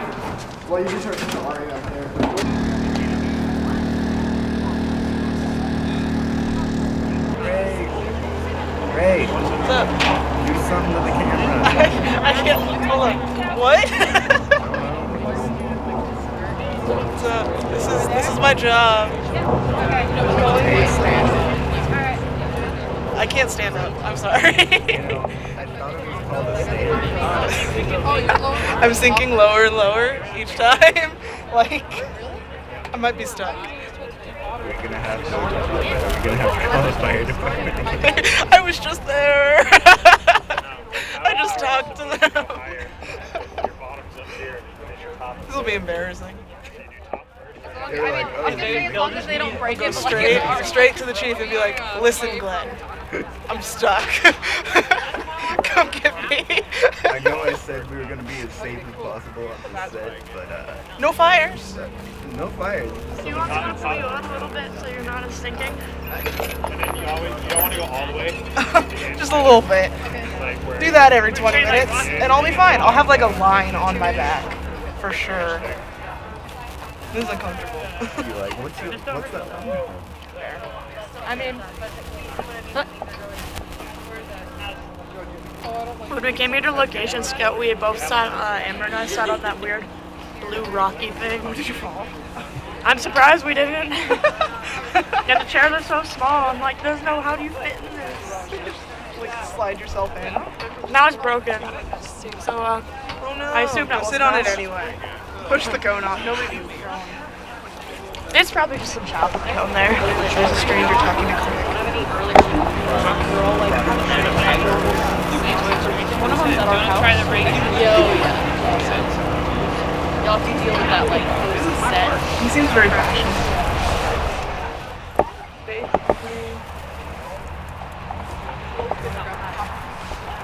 Well, you just heard from the Ari up there. Ray, What's up? do something to the camera. I can't. Hold on. What? What's up? This is my job. I can't stand up. I'm sorry. I'm sinking lower and lower each time. Like, I might be stuck. You're gonna have to call the fire department. I was just there. I just talked to them. This will be embarrassing. As long as they don't break Go it. straight to the chief and be like, listen, Glenn, I'm stuck. Come get me. I know I said we were gonna be as safe as possible on the set, but no fires. No fires. Do you want to go on a little bit so you're not as sinking? And then you don't want to go all the way? Just a little bit. Do that every 20 minutes and I'll be fine. I'll have like a line on my back for sure. This is uncomfortable. You're like, what's that line? I mean, when we came here to location scout, we had both sat, Amber and I sat on that weird blue rocky thing. Oh, did you fall? I'm surprised we didn't. And the chairs are so small. I'm like, there's no, how do you fit in this? Like, slide yourself in. Now it's broken. So, oh no. I assume that sit on it anyway. Push the cone off. Nobody needs your own. It's probably just some chocolate cone there. There's a stranger talking to Click. One of them's at our house. Try the ring. Yo, yeah. Y'all can deal with that, like, set. He seems very passionate.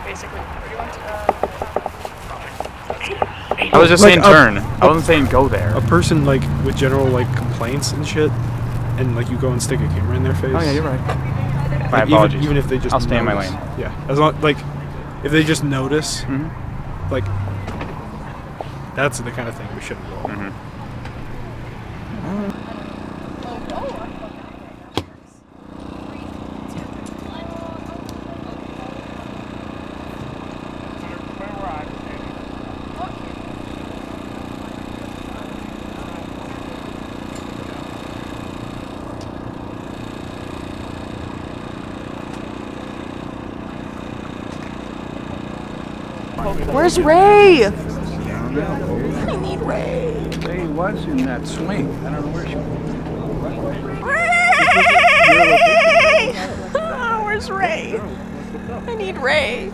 Basically. I was just Like saying turn. I wasn't saying go there. A person like with general like complaints and shit, and like you go and stick a camera in their face. Oh yeah, you're right. Like, My apologies. Even if they just I'll stay in my notice. lane. Yeah, as long like if they just notice, like that's the kind of thing we shouldn't go. Where's Ray? I need Ray. Ray was in that swing. I don't know where she Ray! Oh, where's Ray? I need Ray.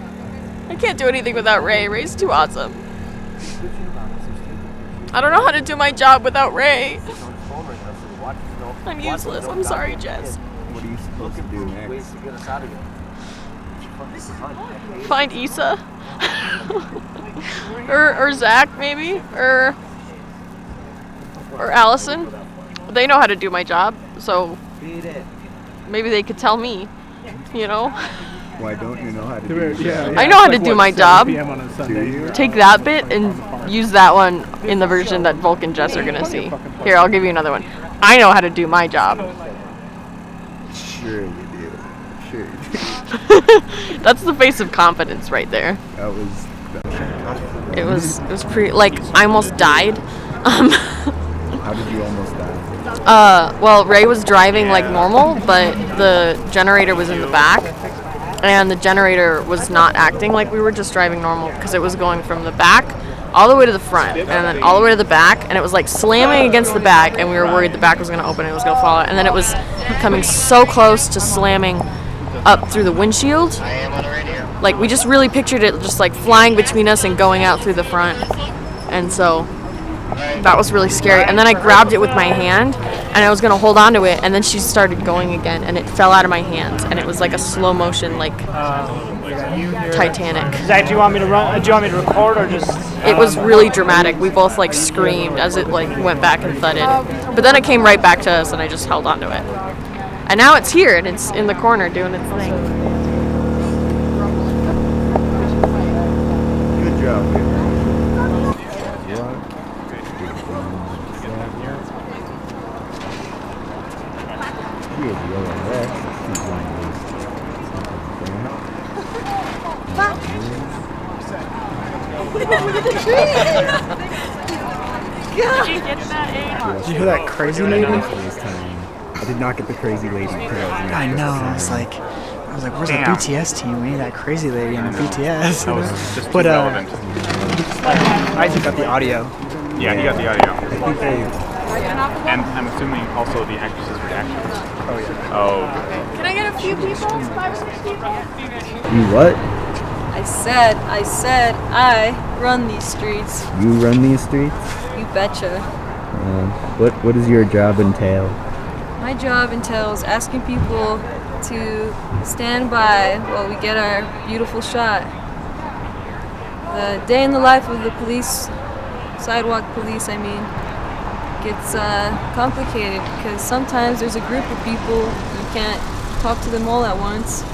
I can't do anything without Ray. Ray's too awesome. I don't know how to do my job without Ray. I'm useless. I'm sorry, Jess. What are you supposed to do next? Find Issa. or Zach, maybe, or Allison. They know how to do my job, so maybe they could tell me, you know. Why don't you know how to do your job? I know how to do my job. PM on a Sunday. Take that bit and use that one in the version that Volk and Jess are gonna see. Here, I'll give you another one. I know how to do my job. Sure you do. Sure you do. That's the face of confidence right there. That was It was pretty, like, I almost died. How did you almost die? Well, Ray was driving like normal, but the generator was in the back, and the generator was not acting like we were just driving normal because it was going from the back all the way to the front and then all the way to the back, and it was like slamming against the back, and we were worried the back was going to open and it was going to fall out, and then it was coming so close to slamming up through the windshield. Like, we just really pictured it just like flying between us and going out through the front, and so that was really scary. And then I grabbed it with my hand and I was going to hold on to it, and then she started going again and it fell out of my hands, and it was like a slow motion, like Titanic. Zach, do you want me to run? Do you want me to record or just? It was really dramatic. We both like screamed as it like went back and thudded. But then it came right back to us and I just held on to it. And now it's here and it's in the corner doing its thing. Good job. Did you hear that crazy lady? I did not get the crazy lady. I know. I was like, where's the BTS team? We need that crazy lady in the BTS. That was just But irrelevant. Isaac got the audio. Yeah, he got the audio. And I'm assuming also the actresses' reactions. Oh yeah. Oh. Can I get a few people? 5 or 6 people? You what? I said, I run these streets. You run these streets? You betcha. What does your job entail? My job entails asking people to stand by while we get our beautiful shot. The day in the life of the police, sidewalk police, gets complicated because sometimes there's a group of people, you can't talk to them all at once.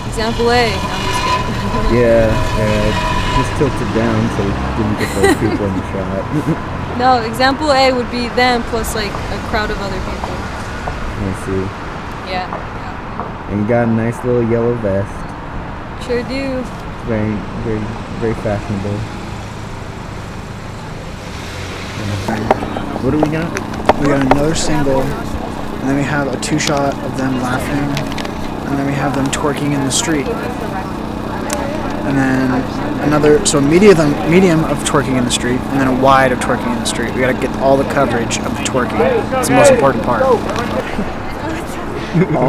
Example A, I'm just kidding. Yeah, just tilt it down so we didn't get those people in the shot. No, example A would be them plus like a crowd of other people. I see. Yeah. And you got a nice little yellow vest. Sure do. Very, very, very fashionable. What do we got? We got another single, and then we have a 2-shot of them laughing, and then we have them twerking in the street. And then another, so a medium of twerking in the street, and then a wide of twerking in the street. We gotta get all the coverage of the twerking. It's the most important part. All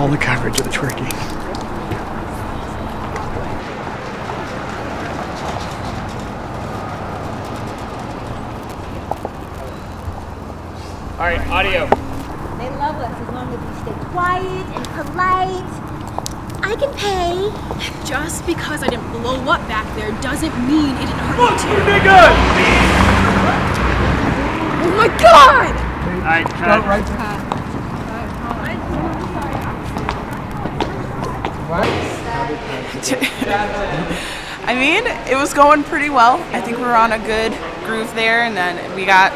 the coverage of the twerking. All right, audio. They love us as long as we stay quiet and polite. I can pay. Just because I didn't blow up back there doesn't mean it didn't hurt me too. Nigga! Oh my god! Alright, cut. I mean, it was going pretty well. I think we were on a good groove there, and then we got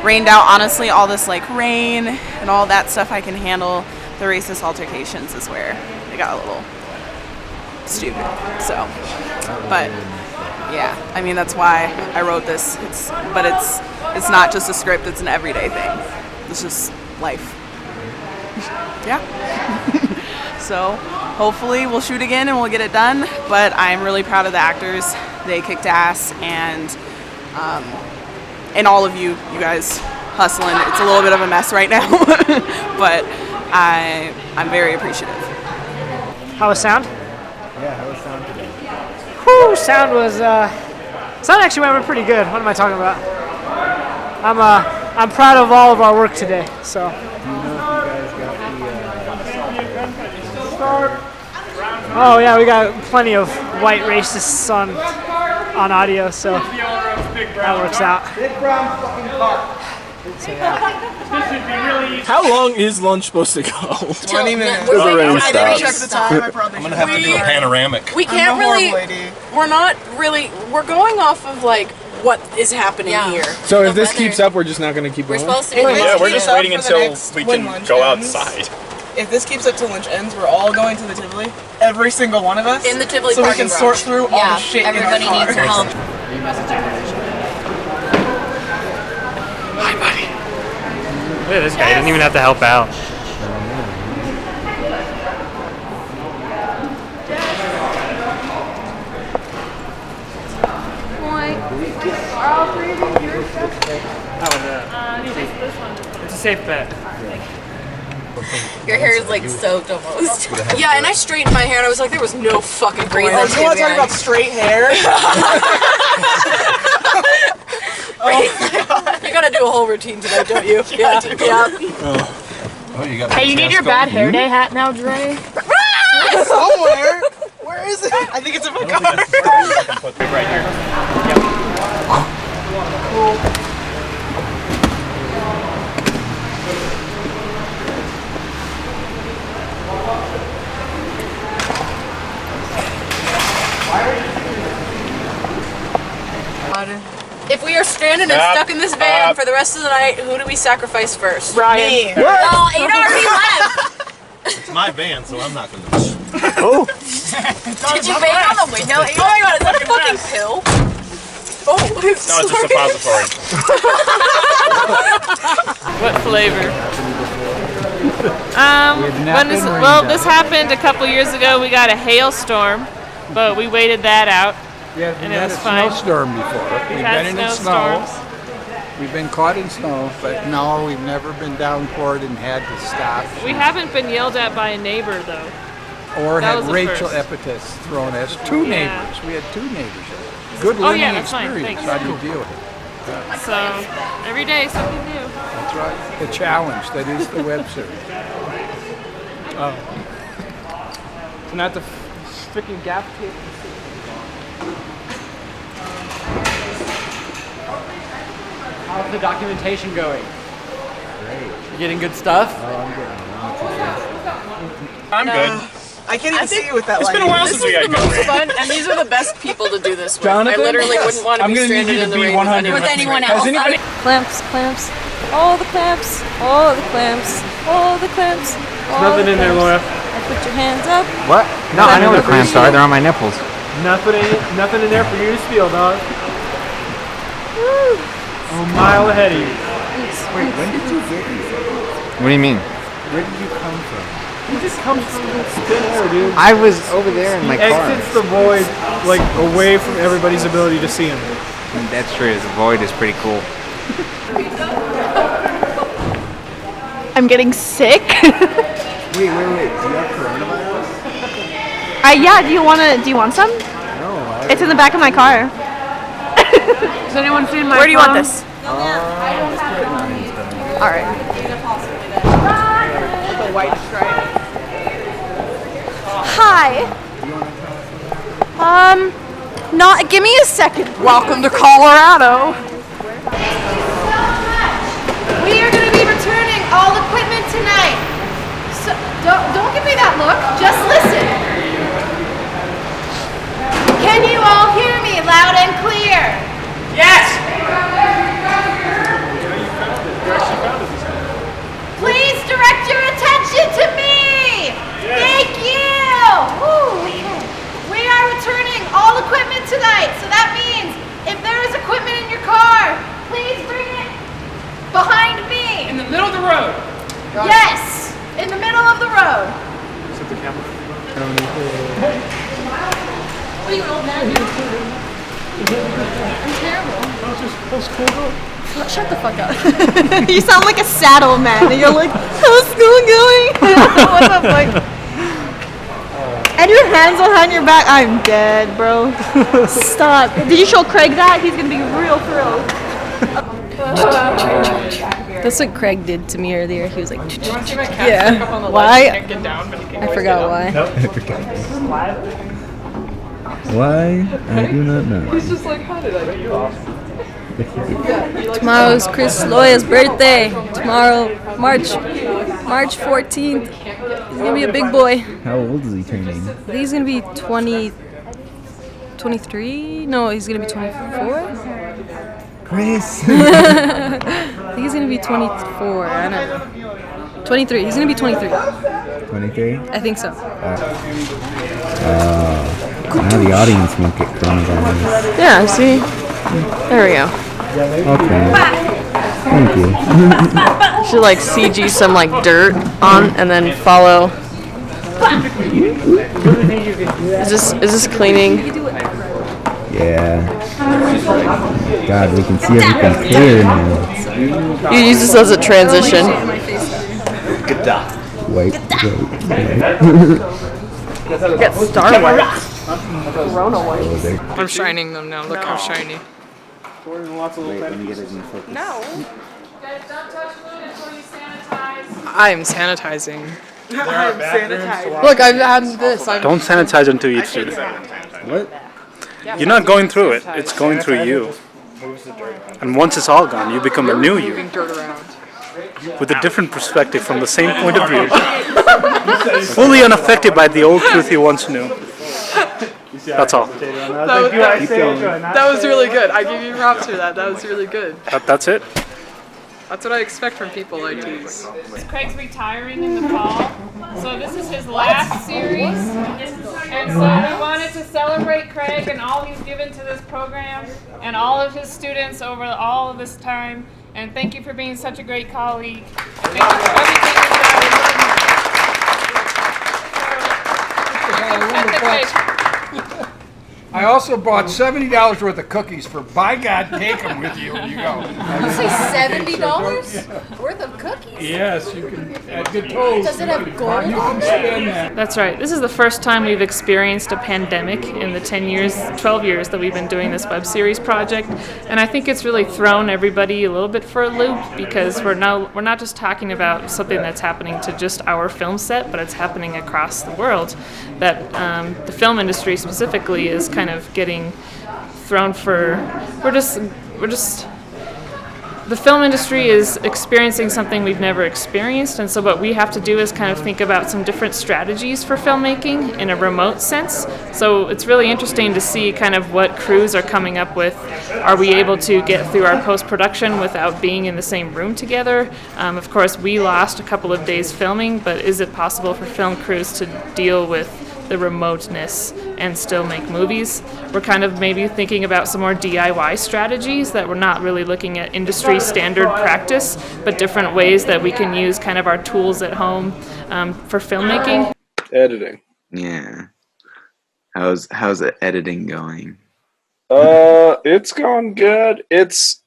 rained out. Honestly, all this like rain and all that stuff I can handle. The racist altercations is where they got a little stupid. So, but yeah, I mean that's why I wrote this. But it's not just a script. It's an everyday thing. It's just life. Yeah. So hopefully we'll shoot again and we'll get it done. But I'm really proud of the actors. They kicked ass, and all of you guys hustling. It's a little bit of a mess right now, but I'm very appreciative. How was sound? Yeah, how was sound today? Whew, sound actually went pretty good. What am I talking about? I'm proud of all of our work today. So. Do you know if you guys got the Oh yeah, we got plenty of white racists on audio, so that works out. So, yeah. How long is lunch supposed to go? 20 minutes. We're already Check the time. I probably I'm gonna have to do a panoramic. We can't we're going off of like what is happening here. So if this keeps up, we're just not gonna keep going? Yeah, we're just waiting until we can go outside. If this keeps up till lunch ends, we're all going to the Tivoli. Every single one of us. In the Tivoli so we can sort through all the shit in our cars. Everybody needs help. Hi, buddy. Look at this guy. He doesn't even have to help out. Are all three of these yours? This one. It's a safe bet. Your hair is like soaked almost. Yeah, and I straightened my hair and I was like, there was no fucking reason. Oh, you want to talk about straight hair? You gotta do a whole routine tonight, don't you? Yeah. Oh, you got. Hey, you need your bad hair day hat now, Dre? Somewhere. Where is it? I think it's in my car. Right here. If we are stranded and stuck in this van for the rest of the night, who do we sacrifice first? Ryan. Me. Well, it already left. It's my van, so I'm not gonna. Oh. Did you bang on the window? Oh my god, is that a fucking pill? Oh, it's No, it's a suppository. What flavor? This happened a couple years ago. We got a hailstorm, but we waited that out. And it was a fine. snowstorm before. We've We've had been in the snow. snowstorms. We've been caught in snow, but no, we've never been downpoured and had to stop. We haven't been yelled at by a neighbor though. Or That had was a racial first. epithets thrown at us. Two Yeah. neighbors. We had two neighbors. Good Oh, learning yeah, that's fine. experience. Thanks. How do you deal with it? So every day something new. That's right. The challenge that is the web series. Oh. So not the freaking gap tape. How's the documentation going? Great. You getting good stuff? Oh, I'm getting I'm good. I can't even see you with that It's light. been a while This since we is got the good most rain. fun, and these are the best people to do this with. Jonathan? I literally Yes. wouldn't want to I'm be gonna need stranded you to in the be rain 100 with anyone Has else. anybody- Clamps, clamps. All the clamps, all the clamps, all the clamps. all Nothing the in there, clamps. Laura. And put your hands up. What? No, I know what clamps are. They're on my nipples. Nothing in there for you to steal, dog. Woo. I'm a mile ahead of you. Wait, when did you get these? What do you mean? Where did you come from? He just comes from thin air, dude. I was over there in my He car. exits the void, like, away from everybody's ability to see him. That's true. The void is pretty cool. I'm getting sick. Wait. Do you have coronavirus? Yeah. Do you want some? No. It's in the back of my car. Has anyone seen my Where do you want phone? this? All right. The white stripe. Hi. Not. Give me a second. Welcome to Colorado. We are going to be returning all equipment tonight. So don't give me that look. Just listen. Can you all hear me loud and clear? Yes! Please direct your attention to me. Thank you. Woo, okay. We are returning all equipment tonight. So that means if there is equipment in your car, please bring it behind me. In the middle of the road. Yes, in the middle of the road. Set the camera. What are you, an old man? I'm terrible. How's school going? Shut the fuck up. You sound like a saddle man, and you're like, how's school going? What the fuck? And your hands behind your back. I'm dead, bro. Stop. Did you show Craig that? He's gonna be real thrilled. That's what Craig did to me earlier. He was like, Yeah. Why? I forgot why. Why? I do not know. He's just like, how did I do off? Tomorrow's Chris Loya's birthday. Tomorrow, March 14th. He's gonna be a big boy. How old is he turning? I think he's gonna be 23? No, he's gonna be 24. Chris. I think he's gonna be 24. I don't know. 23. He's gonna be 23. 23? I think so. Now the audience won't get coronavirus. Yeah, see? There we go. Okay. Thank you. Should like CG some like dirt on and then follow. Is this cleaning? Yeah. God, we can see everything clear now. You use this as a transition. Wait. Get Star Wars. Corona white. I'm shining them now. Look how shiny. Wait, let me get it in focus. No. I'm sanitizing. I'm sanitizing. Look, I've had this. Don't sanitize until you eat food. What? You're not going through it. It's going through you. And once it's all gone, you become a new you. With a different perspective from the same point of view. Fully unaffected by the old truth you once knew. That's all. That was really good. I give you props for that. That was really good. That's it. That's what I expect from people like these. Craig's retiring in the fall, so this is his last series. And so we wanted to celebrate Craig and all he's given to this program and all of his students over all of this time. And thank you for being such a great colleague. Thank you for everything you've done. I also bought $70 worth of cookies for by God, take them with you when you go. You say $70 worth of cookies? Yes, you can at good toes. Does it have gold on it? That's right. This is the first time we've experienced a pandemic in the 12 years that we've been doing this web series project. And I think it's really thrown everybody a little bit for a loop because we're not just talking about something that's happening to just our film set, but it's happening across the world. That the film industry specifically is kind of getting thrown for. The film industry is experiencing something we've never experienced, and so what we have to do is kind of think about some different strategies for filmmaking in a remote sense. So it's really interesting to see kind of what crews are coming up with. Are we able to get through our post-production without being in the same room together? Of course, we lost a couple of days filming, but is it possible for film crews to deal with the remoteness and still make movies? We're kind of maybe thinking about some more DIY strategies that we're not really looking at industry standard practice, but different ways that we can use kind of our tools at home for filmmaking. Editing. Yeah. How's the editing going? It's going good. It's,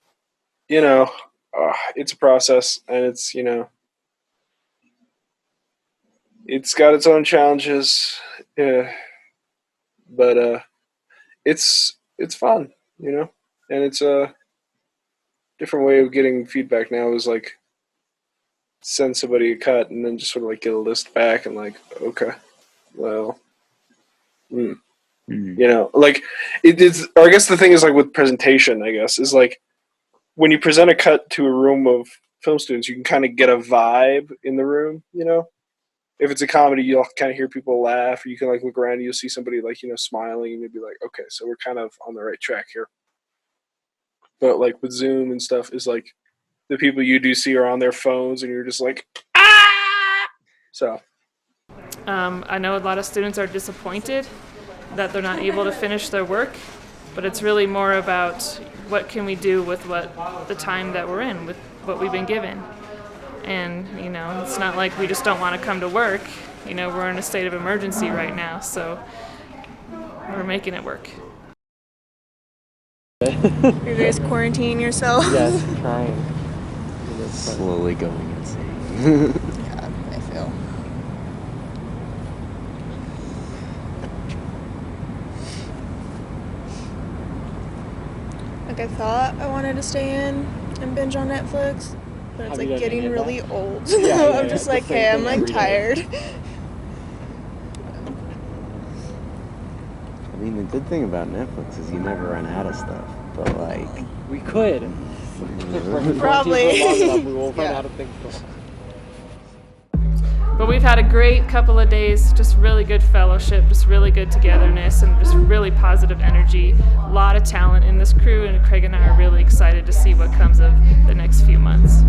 it's a process, and it's, it's got its own challenges. Yeah, but it's fun, and it's a different way of getting feedback now. Is like send somebody a cut and then just sort of like get a list back and like, okay, well, like it is. Or I guess the thing is like with presentation, I guess is like when you present a cut to a room of film students, you can kind of get a vibe in the room, If it's a comedy, you'll kind of hear people laugh, or you can like look around and you'll see somebody like, smiling, and you'll be like, okay, so we're kind of on the right track here. But like with Zoom and stuff is like the people you do see are on their phones and you're just like, ah! So. I know a lot of students are disappointed that they're not able to finish their work, but it's really more about what can we do with the time that we're in, with what we've been given. And, it's not like we just don't want to come to work. We're in a state of emergency right now, so we're making it work. You guys quarantine yourself? Yes, trying. Slowly going insane. Yeah, I feel. Like I thought I wanted to stay in and binge on Netflix. But it's like getting really old. I'm just like, hey, I'm like tired. I mean, the good thing about Netflix is you never run out of stuff. But like, we could. Probably. We won't run out of things. But we've had a great couple of days, just really good fellowship, just really good togetherness, and just really positive energy. A lot of talent in this crew, and Craig and I are really excited to see what comes of the next few months.